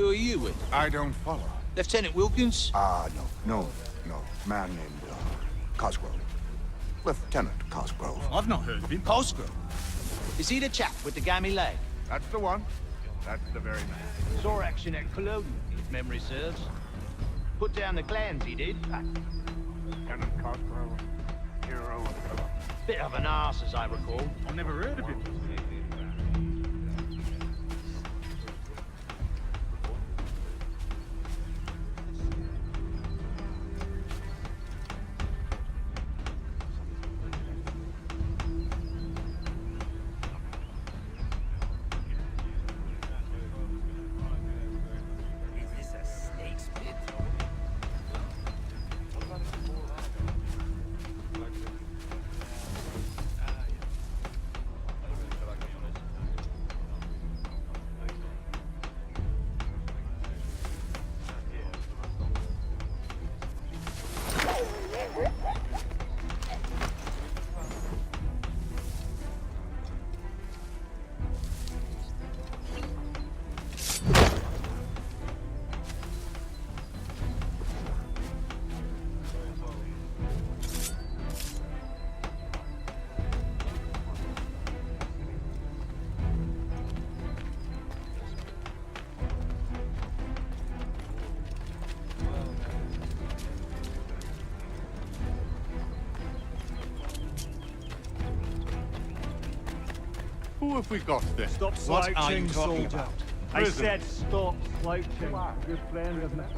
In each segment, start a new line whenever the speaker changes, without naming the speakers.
Who are you with?
I don't follow.
Lieutenant Wilkins?
No. Man named, Cosgrove. Lieutenant Cosgrove.
I've not heard of him.
Cosgrove? Is he the chap with the gammy leg?
That's the one. That's the very man.
Saw action at Cologne, if memory serves. Put down the glands, he did.
Lieutenant Cosgrove, hero of the...
Bit of an arse, as I recall.
I've never heard of him.
Who have we got then?
Stop
What are you
slouching,
talking
soldier.
about?
I said stop slouching. Good friend, isn't it?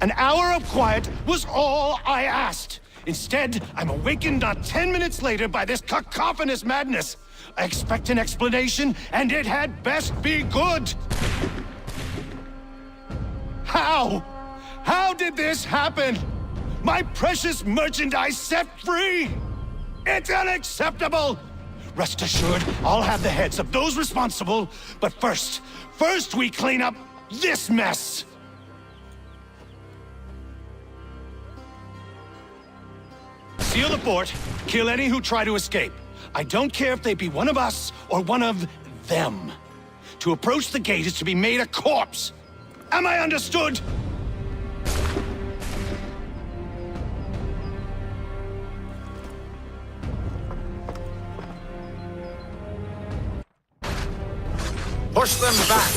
An hour of quiet was all I asked. Instead, I'm awakened not 10 minutes later by this cacophonous madness. I expect an explanation, and it had best be good. How? How did this happen? My precious merchandise set free! It's unacceptable! Rest assured, I'll have the heads of those responsible, but first we clean up this mess! Seal the fort, kill any who try to escape. I don't care if they be one of us or one of them. To approach the gate is to be made a corpse. Am I understood?
Push them back.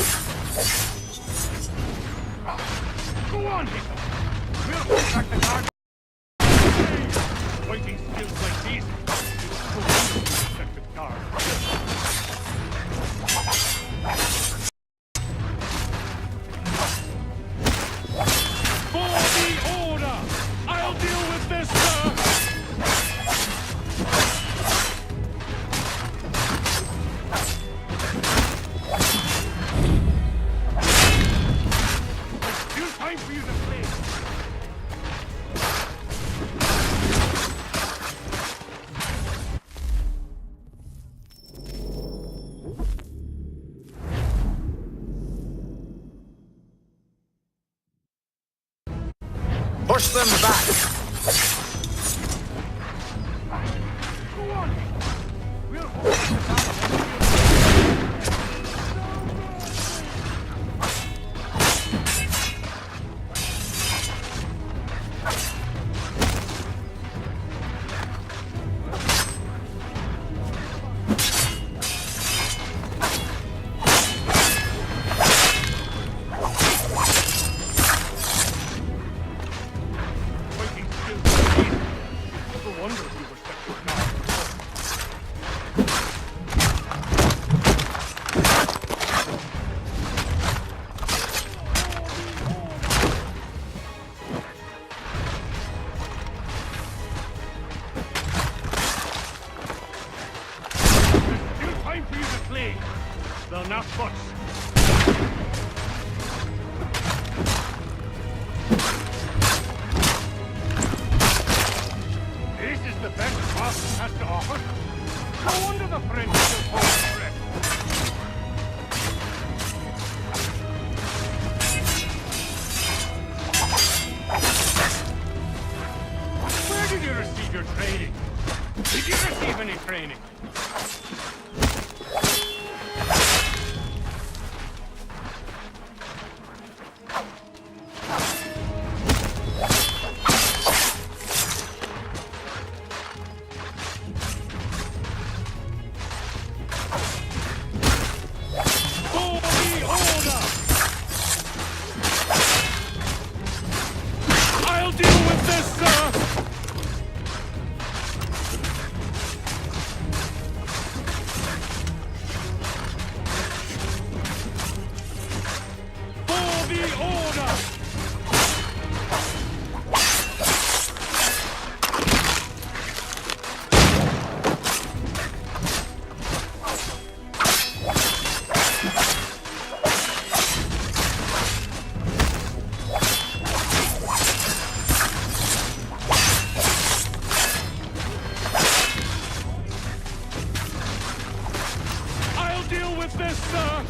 Go on, Hiccup. We'll pull back the guard. Fighting skills like these. It's so wonderful to set the guard.
For the order! I'll deal with this, sir!
There's still time for you to play.
Push them back.
Go on, Hiccup. We'll hold back the guard. Fighting skills like these. It's no wonder you were set to guard. There's still time for you to play. They'll not fuss. This is the best Boston has to offer. No wonder the French still hold their breath. Where did you receive your training? Did you receive any training?
For the order! I'll deal with this, sir! For the order! I'll deal with this, sir!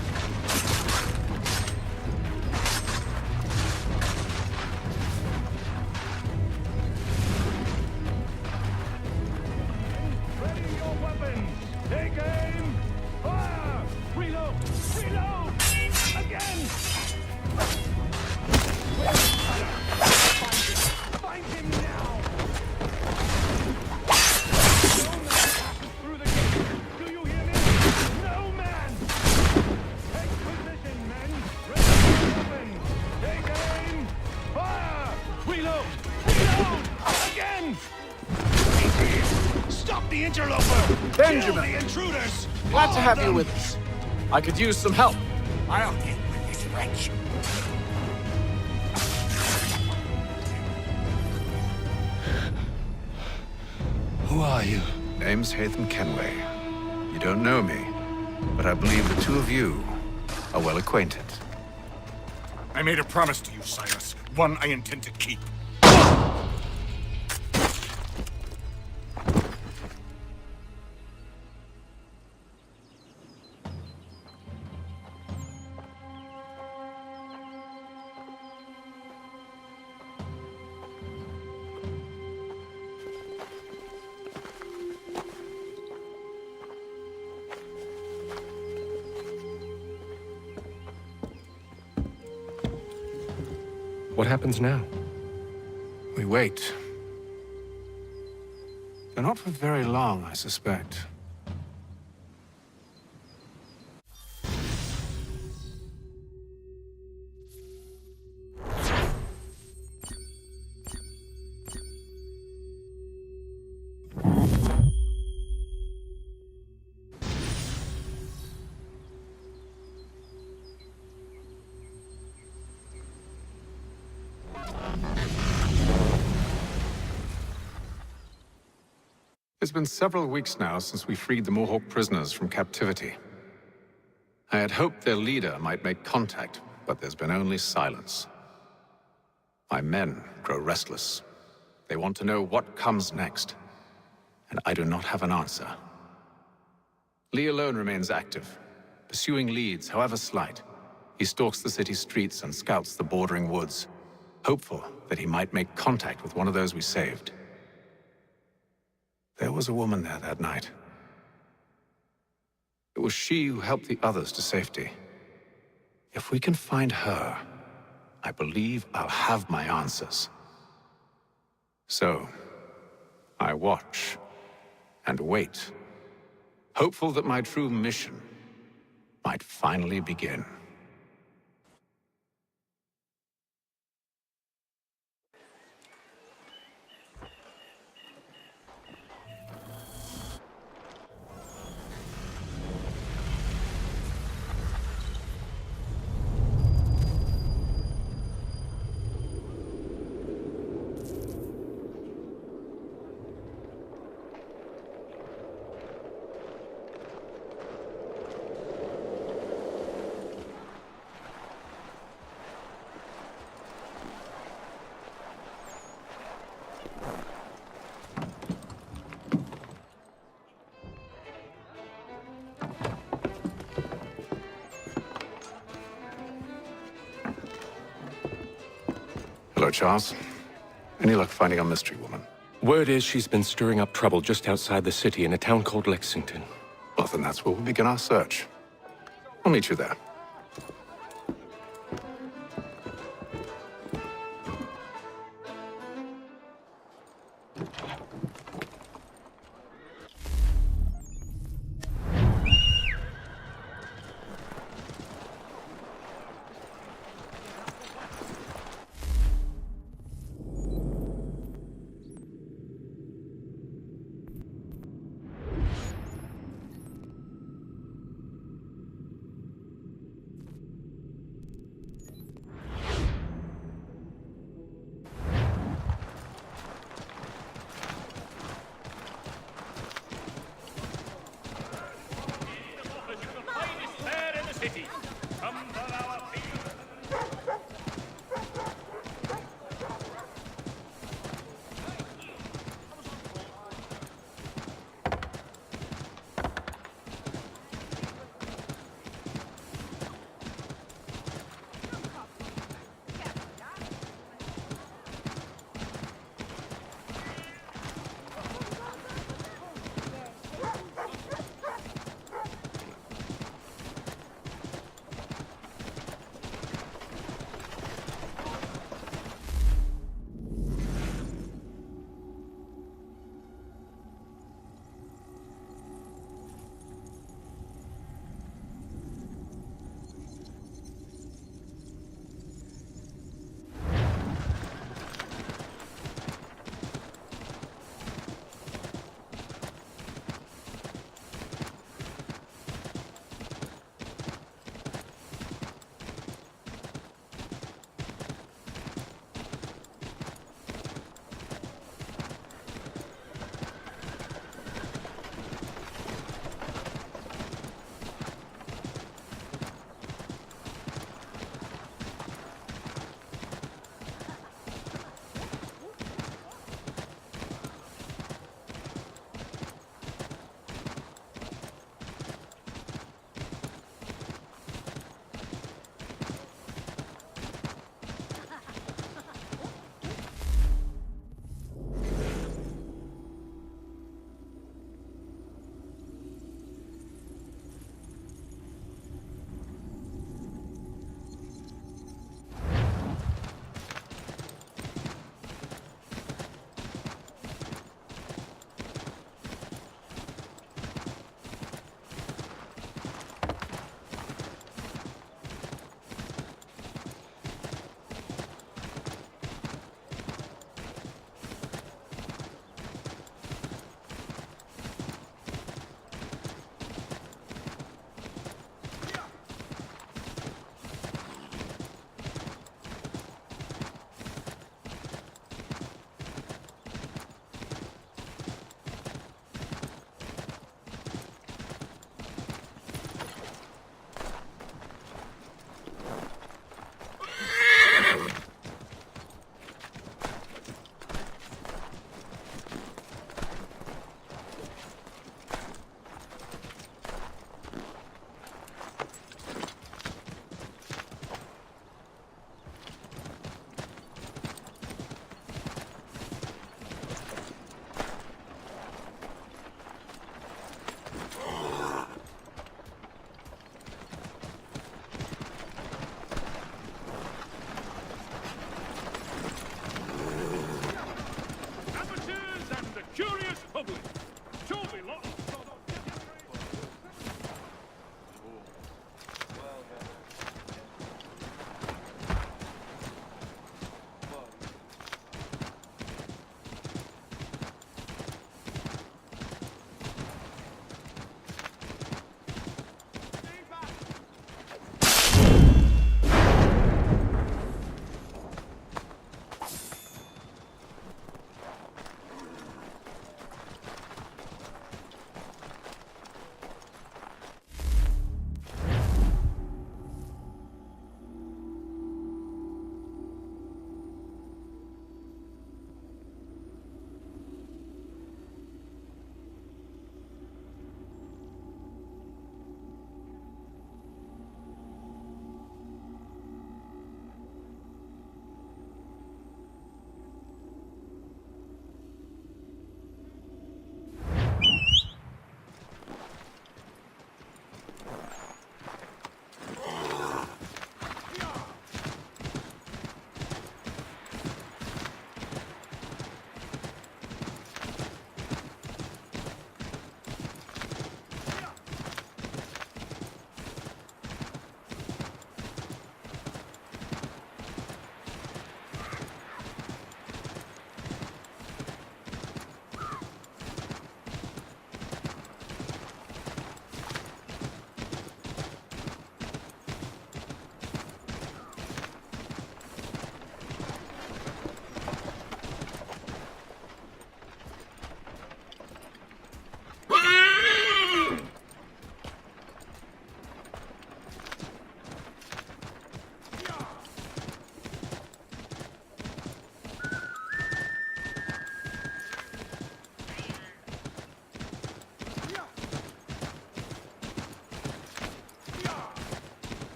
Ready your weapons! Take aim! Fire! Reload! Reload! Again! Find him now! No man passes through the gate! Do you hear me? No man! Take position, men! Ready your weapons! Take aim! Fire!
Reload!
Reload! Again!
Stop the interloper!
Benjamin.
Kill the intruders!
Glad
All
to
of
have you
them!
with us. I could use some help.
I'll get with this wretch.
Who are you?
Name's Hatham Kenway. You don't know me, but I believe the two of you are well acquainted.
I made a promise to you, Cyrus. One I intend to keep.
What happens now?
We wait. But not for very long, I suspect. It's been several weeks now since we freed the Mohawk prisoners from captivity. I had hoped their leader might make contact, but there's been only silence. My men grow restless. They want to know what comes next, and I do not have an answer. Lee alone remains active, pursuing leads, however slight. He stalks the city streets and scouts the bordering woods, hopeful that he might make contact with one of those we saved. There was a woman there that night. It was she who helped the others to safety. If we can find her, I believe I'll have my answers. So, I watch and wait, hopeful that my true mission might finally begin. Hello, Charles. Any luck finding our mystery woman?
Word is she's been stirring up trouble just outside the city in a town called Lexington.
Well, then that's where we'll begin our search. I'll meet you there.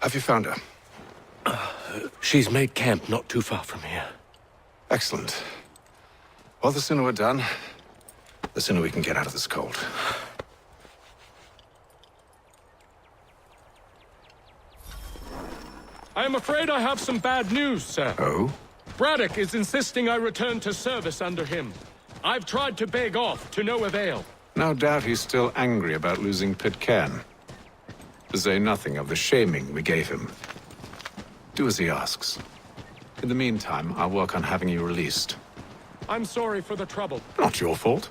Have you found her?
She's made camp not too far from here.
Excellent. Well, the sooner we're done, the sooner we can get out of this cold.
I am afraid I have some bad news, sir.
Oh?
Braddock is insisting I return to service under him. I've tried to beg off, to no avail.
No doubt he's still angry about losing Pitcairn. To say nothing of the shaming we gave him. Do as he asks. In the meantime, I'll work on having you released.
I'm sorry for the trouble.
Not your fault.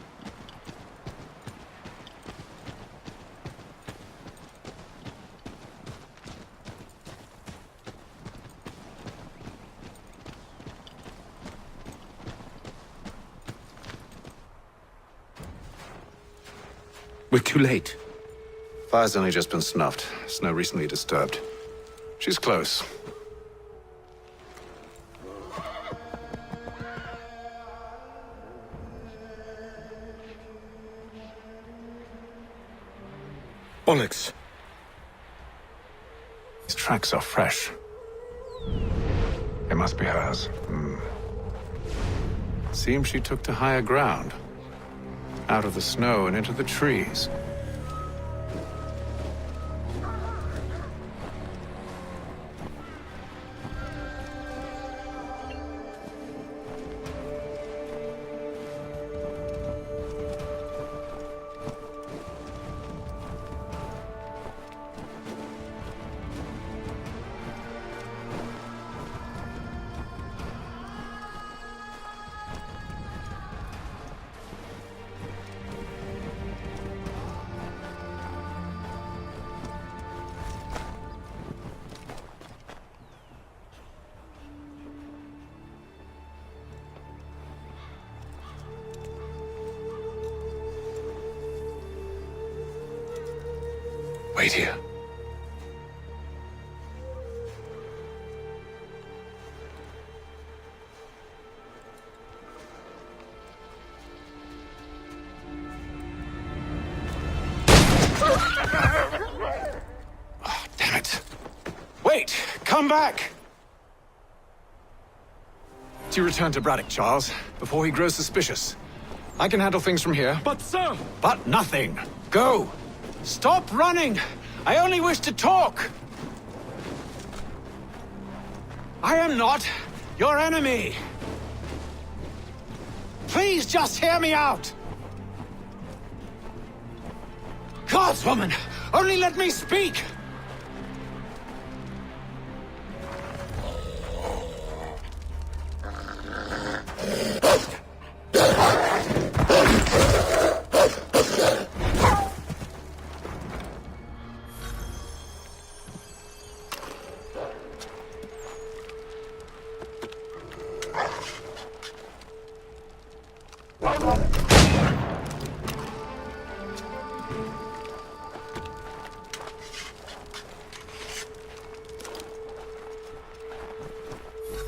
We're too late.
Fire's only just been snuffed. Snow recently disturbed. She's close.
Bollocks.
These tracks are fresh. They must be hers. Seems she took to higher ground. Out of the snow and into the trees. Wait here. Oh, damn it. Wait! Come back! You return to Braddock, Charles, before he grows suspicious. I can handle things from here.
But, sir!
But nothing. Go! Stop running! I only wish to talk! I am not your enemy! Please just hear me out! Gods, woman! Only let me speak!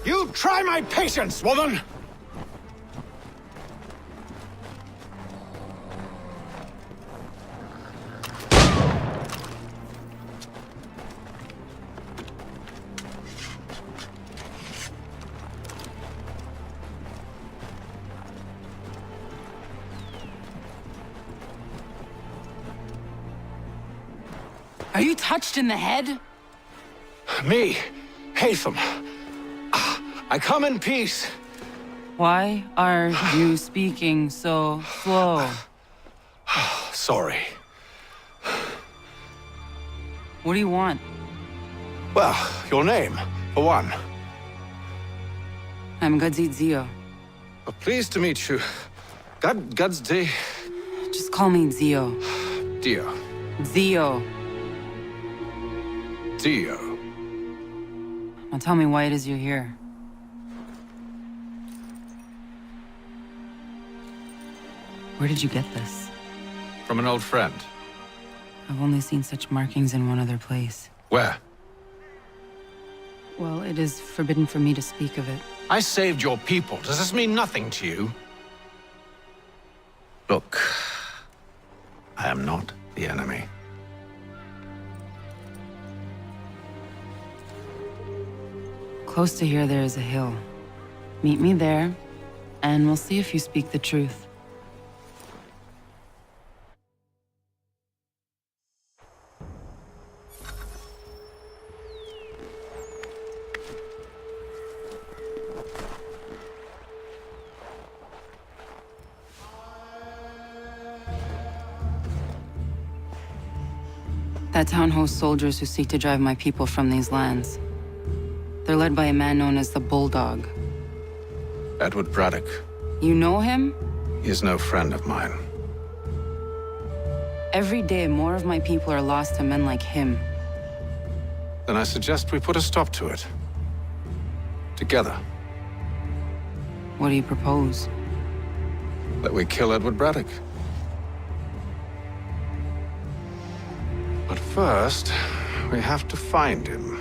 You try my patience, woman!
Are you touched in the head?
Me, Haytham. I come in peace.
Why are you speaking so slow?
Sorry.
What do you want?
Well, your name, for one.
I'm Gadzit Zio.
Pleased to meet you. Gadsday.
Just call me Zio.
Dio.
Zio.
Dio.
Now tell me why it is you're here. Where did you get this?
From an old friend.
I've only seen such markings in one other place.
Where?
Well, it is forbidden for me to speak of it.
I saved your people. Does this mean nothing to you? Look, I am not the enemy.
Close to here, there is a hill. Meet me there, and we'll see if you speak the truth. That town hosts soldiers who seek to drive my people from these lands. They're led by a man known as the Bulldog.
Edward Braddock.
You know him?
He is no friend of mine.
Every day, more of my people are lost to men like him.
Then I suggest we put a stop to it. Together.
What do you propose?
That we kill Edward Braddock. But first, we have to find him.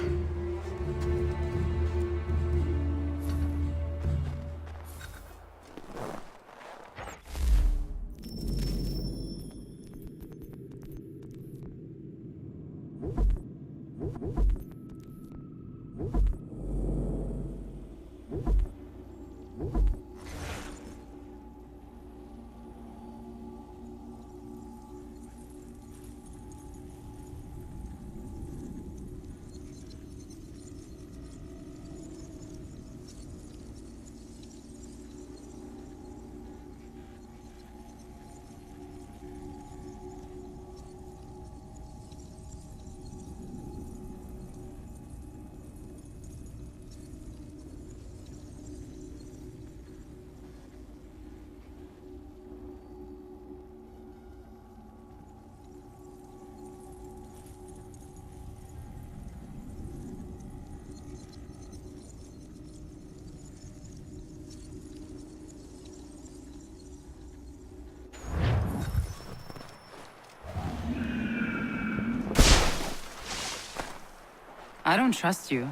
I don't trust you.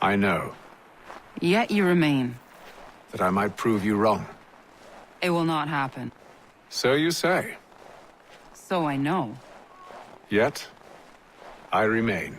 I know.
Yet you remain.
That I might prove you wrong.
It will not happen.
So you say.
So I know.
Yet, I remain.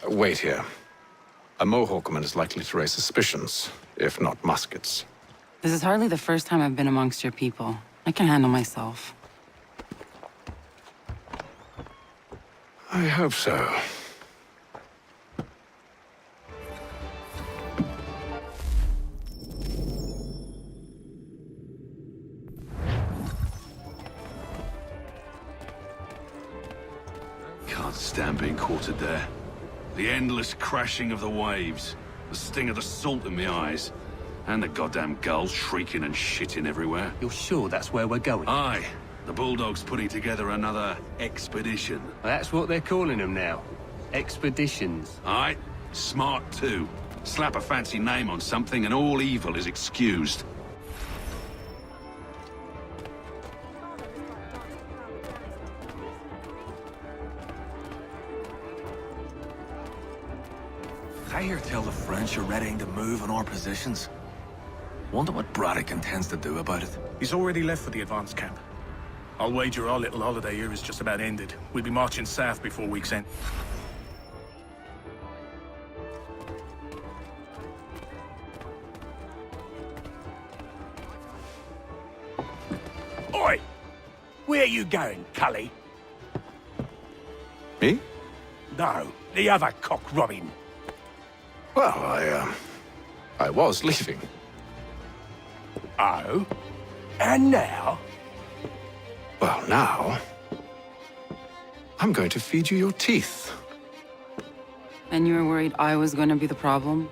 Wait here. A Mohawkman is likely to raise suspicions, if not muskets.
This is hardly the first time I've been amongst your people. I can handle myself.
I hope so.
Can't stand being quartered there. The endless crashing of the waves, the sting of the salt in my eyes, and the goddamn gulls shrieking and shitting everywhere.
You're sure that's where we're going?
Aye. The Bulldog's putting together another expedition.
Well, that's what they're calling them now. Expeditions.
Aye. Smart too. Slap a fancy name on something and all evil is excused.
I hear tell the French are readying to move on our positions. Wonder what Braddock intends to do about it.
He's already left for the advance camp. I'll wager our little holiday here is just about ended. We'll be marching south before week's end.
Oi! Where you going, Cully?
Me?
No, the other cock Robin.
Well, I was leaving.
Oh? And now?
Well, now... I'm going to feed you your teeth.
And you were worried I was going to be the problem?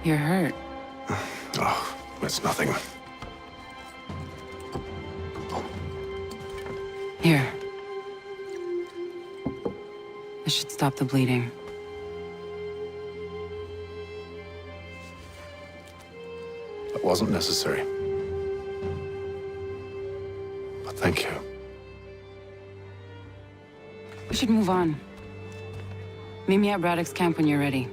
You're hurt.
Oh, it's nothing.
Here. This should stop the bleeding.
That wasn't necessary. But thank you.
We should move on. Meet me at Braddock's camp when you're ready.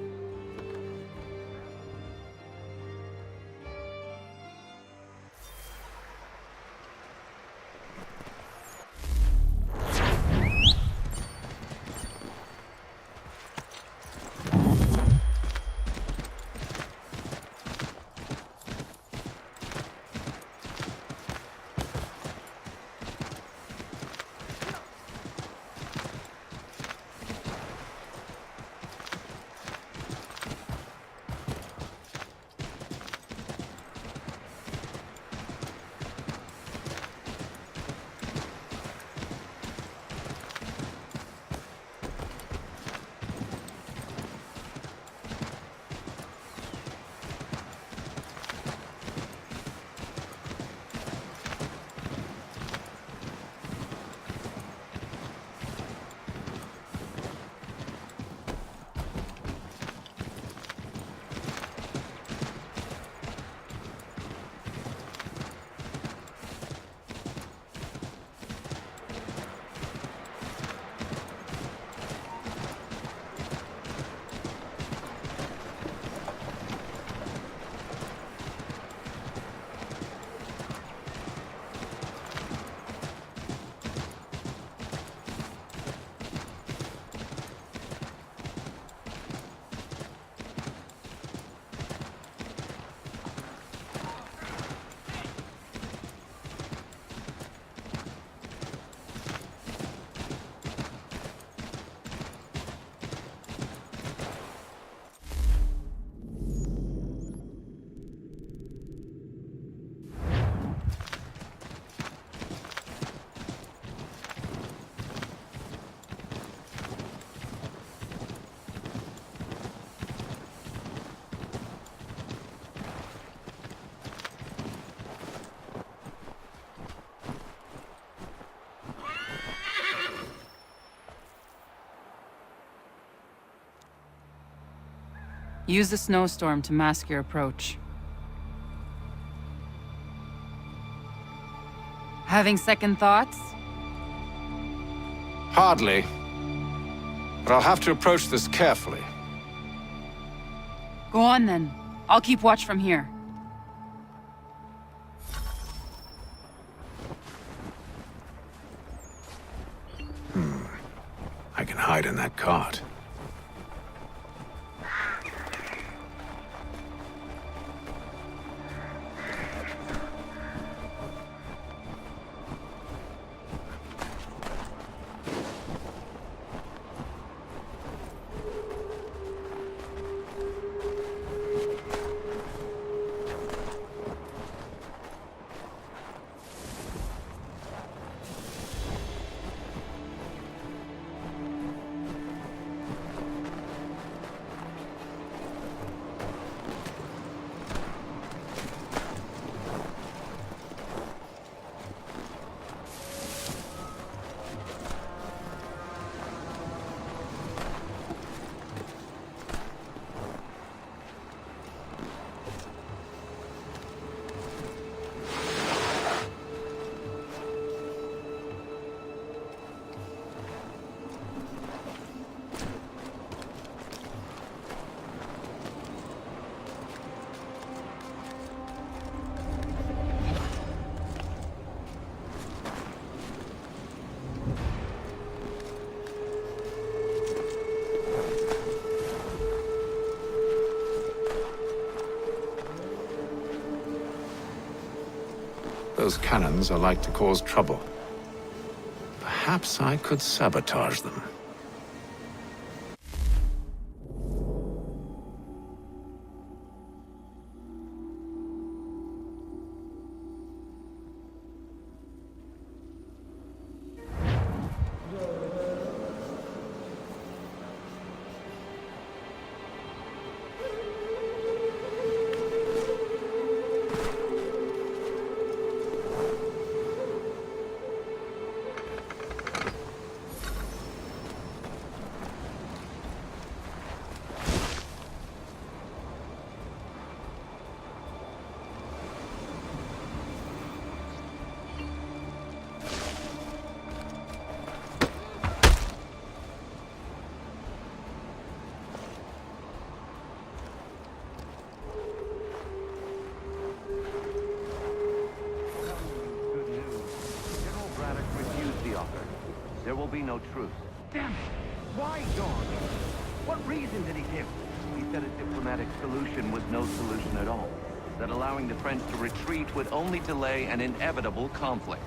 Use the snowstorm to mask your approach. Having second thoughts?
Hardly. But I'll have to approach this carefully.
Go on then. I'll keep watch from here.
I can hide in that cart. Those cannons are like to cause trouble. Perhaps I could sabotage them.
will be no truce.
Damn it! Why, George? What reason did he give?
He said a diplomatic solution was no solution at all. That allowing the French to retreat would only delay an inevitable conflict.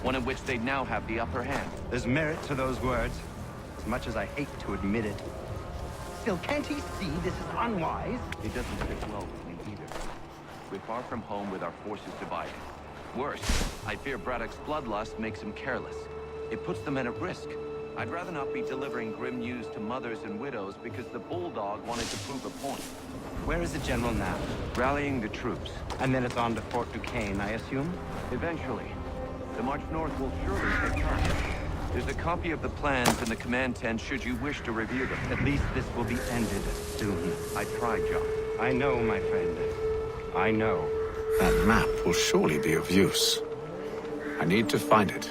One in which they'd now have the upper hand.
There's merit to those words, as much as I hate to admit it. Still, can't he see this is unwise?
It doesn't fit well with me either. We're far from home with our forces divided. Worse, I fear Braddock's bloodlust makes him careless. It puts the men at risk. I'd rather not be delivering grim news to mothers and widows because the Bulldog wanted to prove a point.
Where is the general now?
Rallying the troops.
And then it's on to Fort Duquesne, I assume?
Eventually. The march north will surely take time. There's a copy of the plans in the command tent should you wish to review them.
At least this will be ended soon.
I tried, John.
I know, my friend. I know.
That map will surely be of use. I need to find it.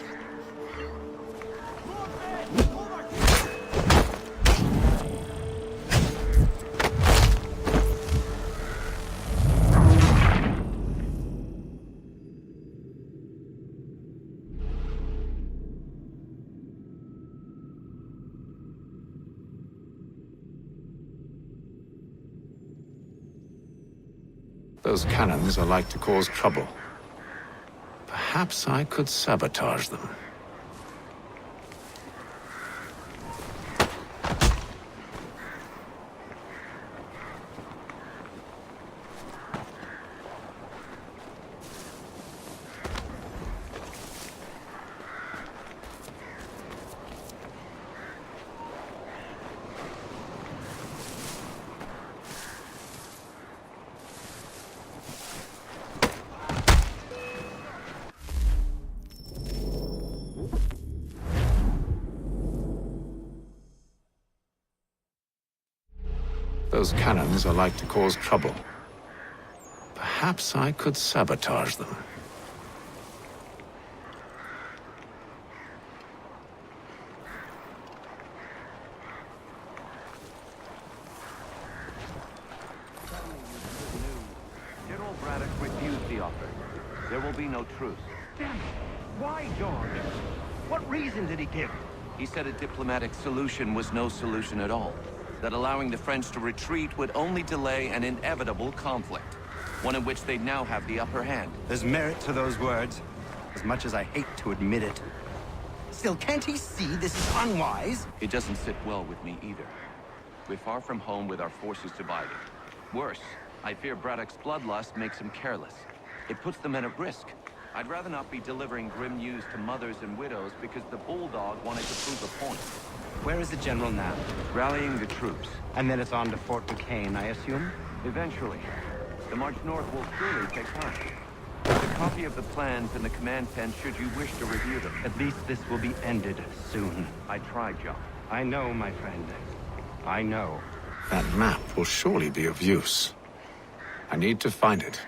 Those cannons are like to cause trouble. Perhaps I could sabotage them. Those cannons are like to cause trouble. Perhaps I could sabotage them.
General Braddock refused the offer. There will be no truce.
Damn it! Why, George? What reason did he give?
He said a diplomatic solution was no solution at all. That allowing the French to retreat would only delay an inevitable conflict. One in which they'd now have the upper hand.
There's merit to those words, as much as I hate to admit it. Still, can't he see this is unwise?
It doesn't sit well with me either. We're far from home with our forces divided. Worse, I fear Braddock's bloodlust makes him careless. It puts the men at risk. I'd rather not be delivering grim news to mothers and widows because the Bulldog wanted to prove a point.
Where is the general now?
Rallying the troops.
And then it's on to Fort Duquesne, I assume?
Eventually. The march north will surely take time. There's a copy of the plans in the command tent should you wish to review them.
At least this will be ended soon.
I tried, John.
I know, my friend. I know.
That map will surely be of use. I need to find it.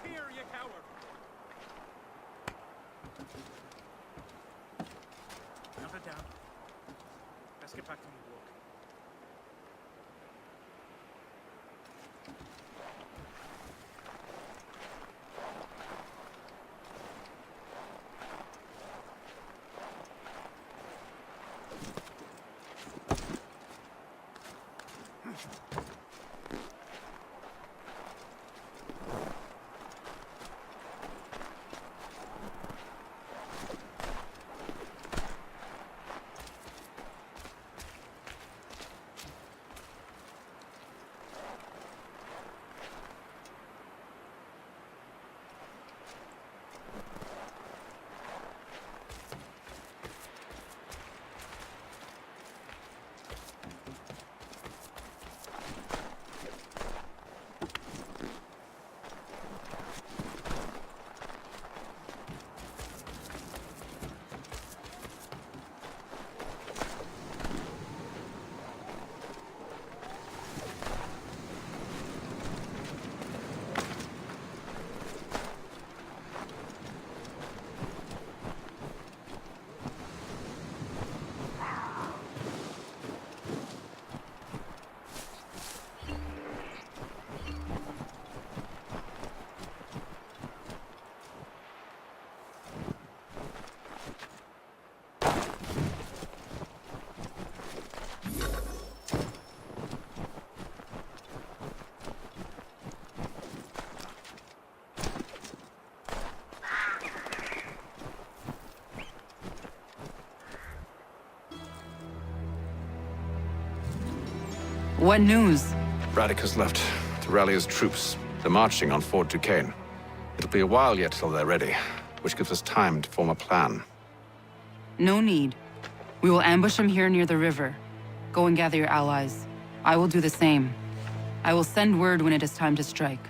here, you coward! Have it down. Let's get back to my work.
What news?
Braddock has left to rally his troops. They're marching on Fort Duquesne. It'll be a while yet till they're ready, which gives us time to form a plan.
No need. We will ambush them here near the river. Go and gather your allies. I will do the same. I will send word when it is time to strike.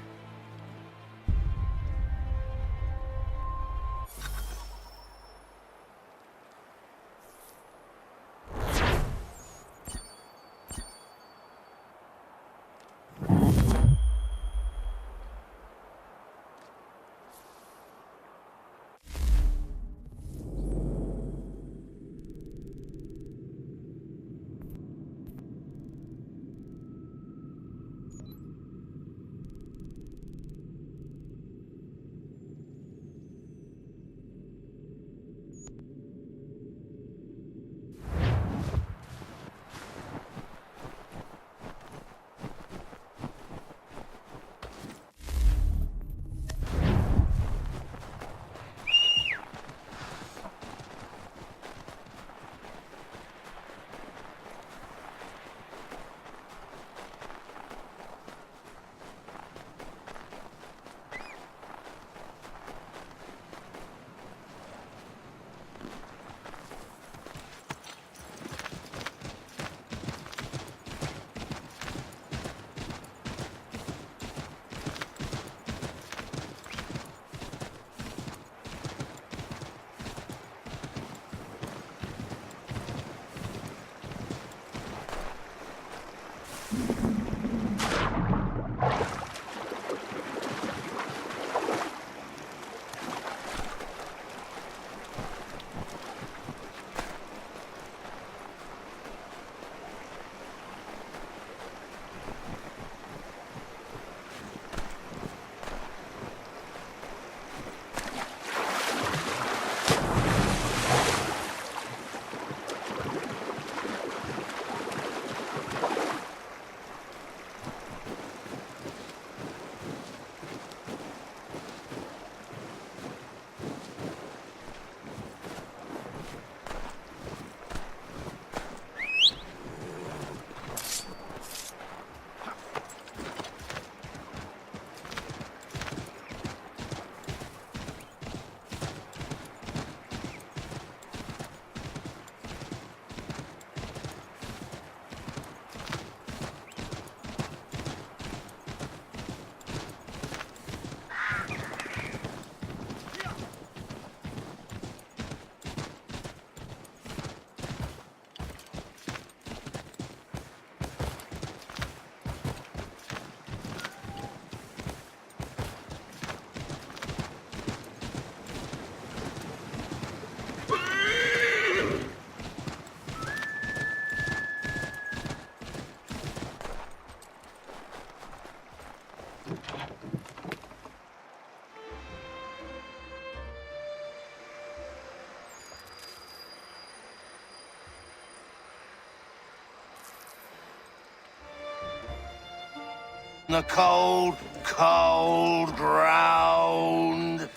the cold, cold ground.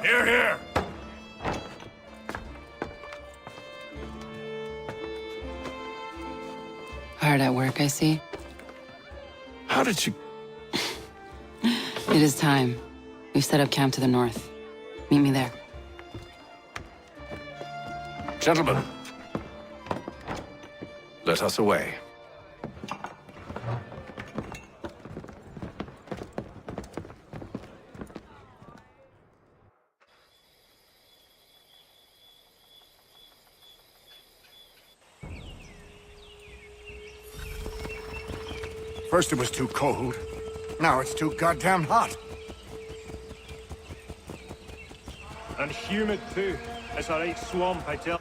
Here, here.
Hard at work, I see.
How did you...
It is time. We've set up camp to the north. Meet me there.
Gentlemen, let us away.
First it was too cold. Now it's too goddamn hot.
And humid too. It's a right swamp, I tell.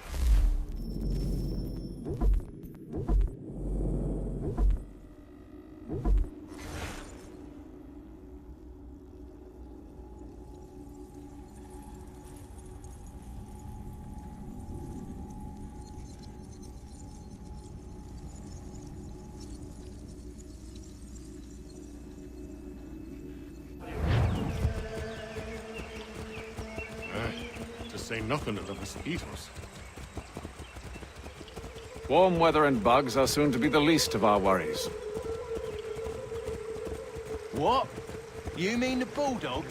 To say nothing of the mosquitoes.
Warm weather and bugs are soon to be the least of our worries.
What? You mean the bulldog?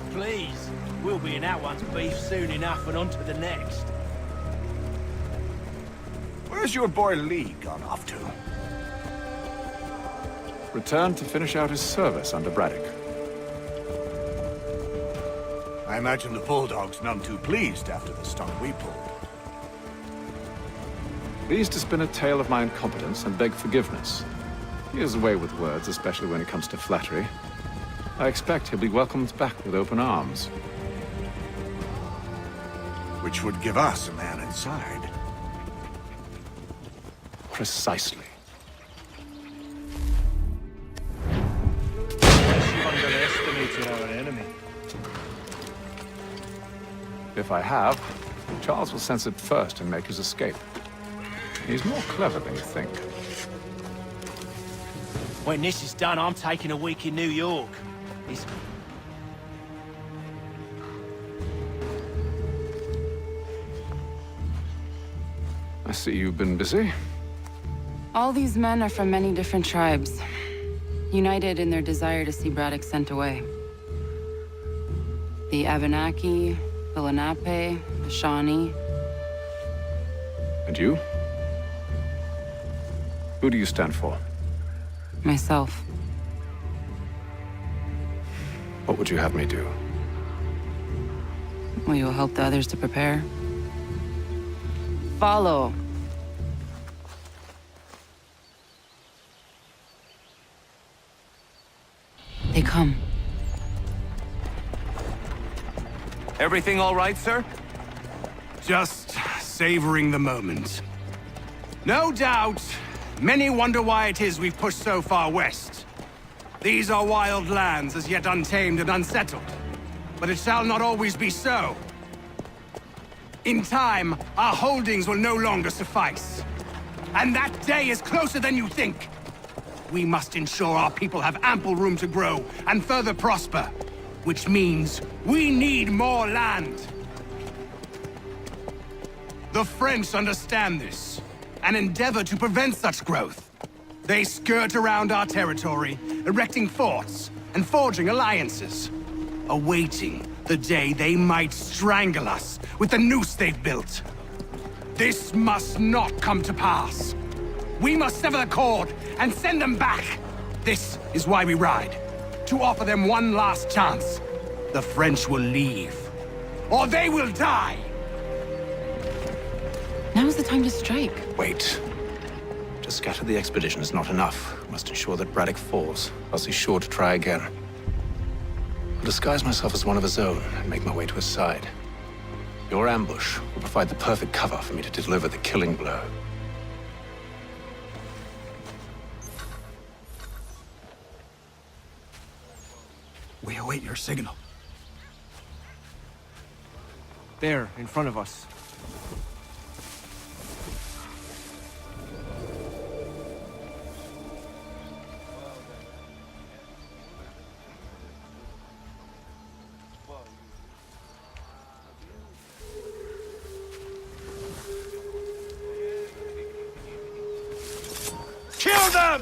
Please. We'll be in that one's beef soon enough and on to the next.
Where's your boy Lee gone off to?
Returned to finish out his service under Braddock.
I imagine the bulldog's none too pleased after the stunt we pulled.
Pleased to spin a tale of my incompetence and beg forgiveness. He has a way with words, especially when it comes to flattery. I expect he'll be welcomed back with open arms.
Which would give us a man inside.
Precisely.
You underestimated our enemy.
If I have, Charles will sense it first and make his escape. He's more clever than you think.
When this is done, I'm taking a week in New York.
I see you've been busy.
All these men are from many different tribes, united in their desire to see Braddock sent away. The Abenaki, the Lenape, the Shawnee.
And you? Who do you stand for?
Myself.
What would you have me do?
Will you help the others to prepare? Follow. They come.
Everything all right, sir?
Just savoring the moment. No doubt, many wonder why it is we've pushed so far west. These are wild lands, as yet untamed and unsettled. But it shall not always be so. In time, our holdings will no longer suffice. And that day is closer than you think. We must ensure our people have ample room to grow and further prosper. Which means we need more land. The French understand this, and endeavor to prevent such growth. They skirt around our territory, erecting forts and forging alliances, awaiting the day they might strangle us with the noose they've built. This must not come to pass. We must sever the cord and send them back. This is why we ride. To offer them one last chance. The French will leave, or they will die.
Now's the time to strike.
Wait. To scatter the expedition is not enough. We must ensure that Braddock falls, else he's sure to try again. I'll disguise myself as one of his own and make my way to his side. Your ambush will provide the perfect cover for me to deliver the killing blow.
We await your signal.
There, in front of us.
them!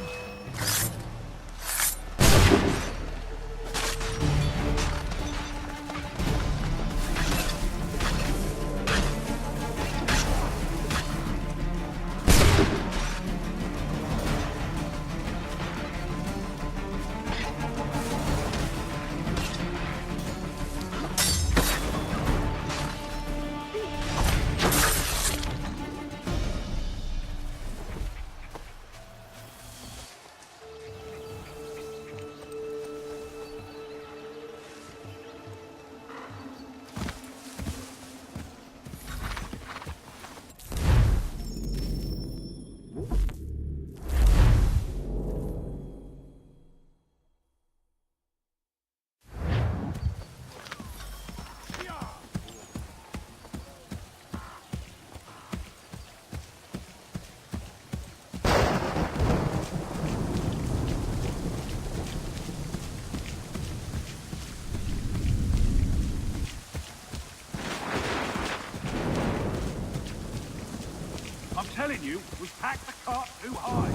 I'm telling you, we packed the cart too high.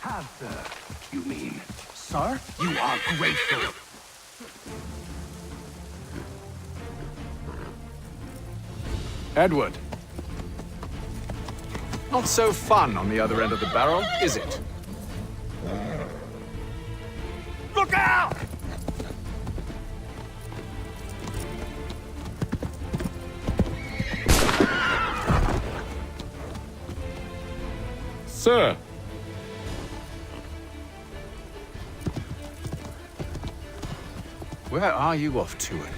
Have, you mean? Sir? You are grateful.
Edward. Not so fun on the other end of the barrel, is it?
Look out!
Sir. Where are you off to, Edward?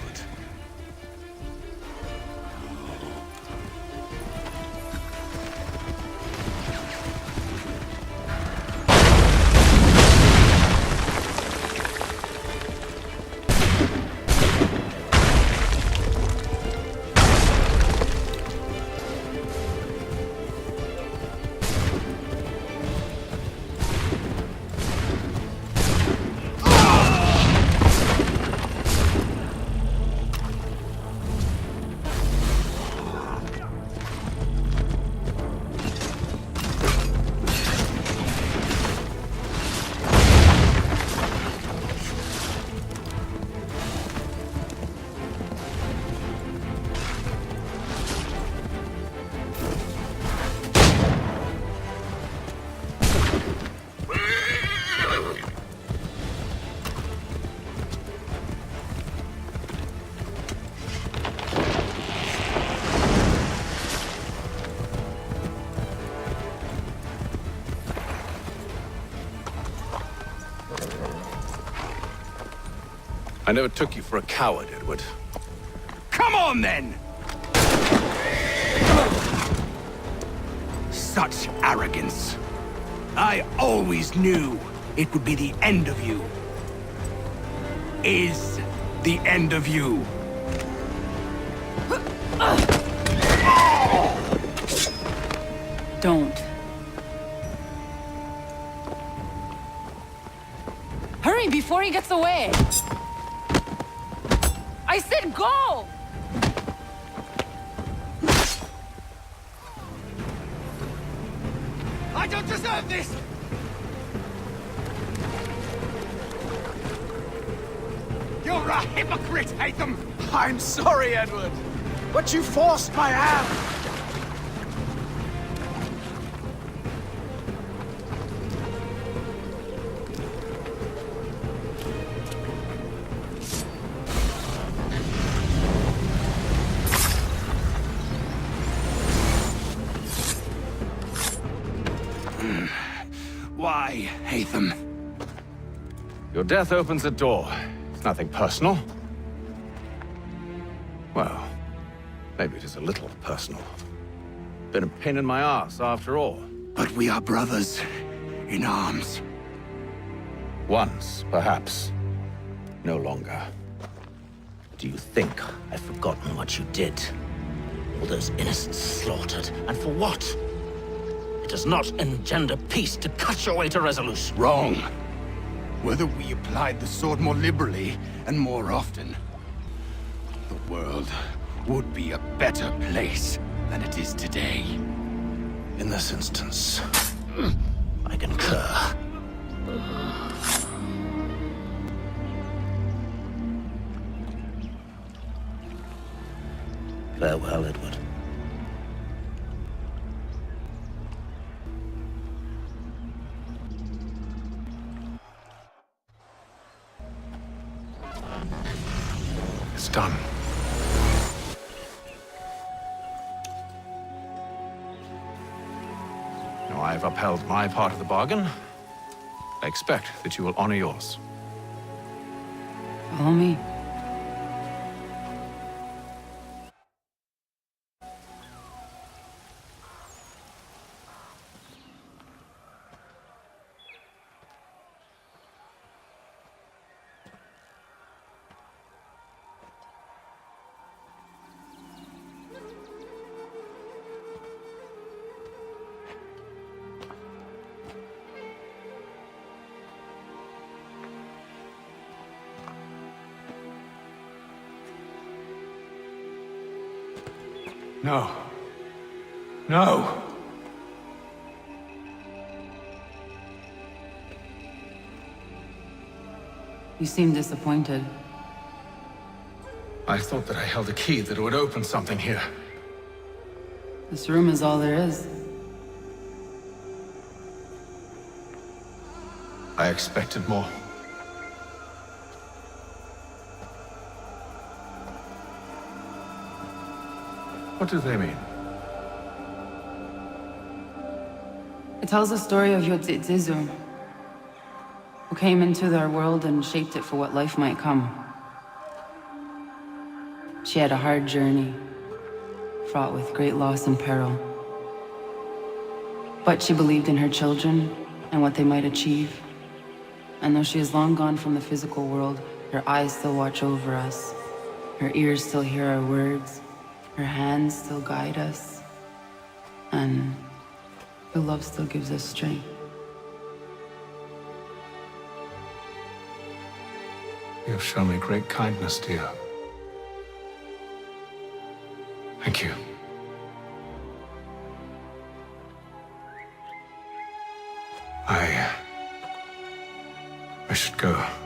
I never took you for a coward, Edward.
Come on, then! Such arrogance. I always knew it would be the end of you. Is the end of you.
Don't. Hurry before he gets away! I said go!
I don't deserve this! You're a hypocrite, Haytham!
I'm sorry, Edward, but you forced my hand.
Why, Haytham?
Your death opens a door. It's nothing personal. Well, maybe it is a little personal. Been a pain in my ass, after all.
But we are brothers in arms.
Once, perhaps. No longer.
Do you think I've forgotten what you did? All those innocents slaughtered, and for what? It does not engender peace to cut your way to resolution.
Wrong.
whether we applied the sword more liberally and more often, the world would be a better place than it is today.
In this instance, I concur. Farewell, Edward.
It's done. Now I've upheld my part of the bargain. I expect that you will honor yours.
Follow me.
No. No!
You seem disappointed.
I thought that I held a key that would open something here.
This room is all there is.
I expected more. What do they mean?
It tells the story of Yotzitzizu, who came into their world and shaped it for what life might come. She had a hard journey, fraught with great loss and peril. But she believed in her children and what they might achieve. And though she is long gone from the physical world, her eyes still watch over us. Her ears still hear our words. Her hands still guide us. And her love still gives us strength.
You have shown me great kindness, dear. Thank you. I should go.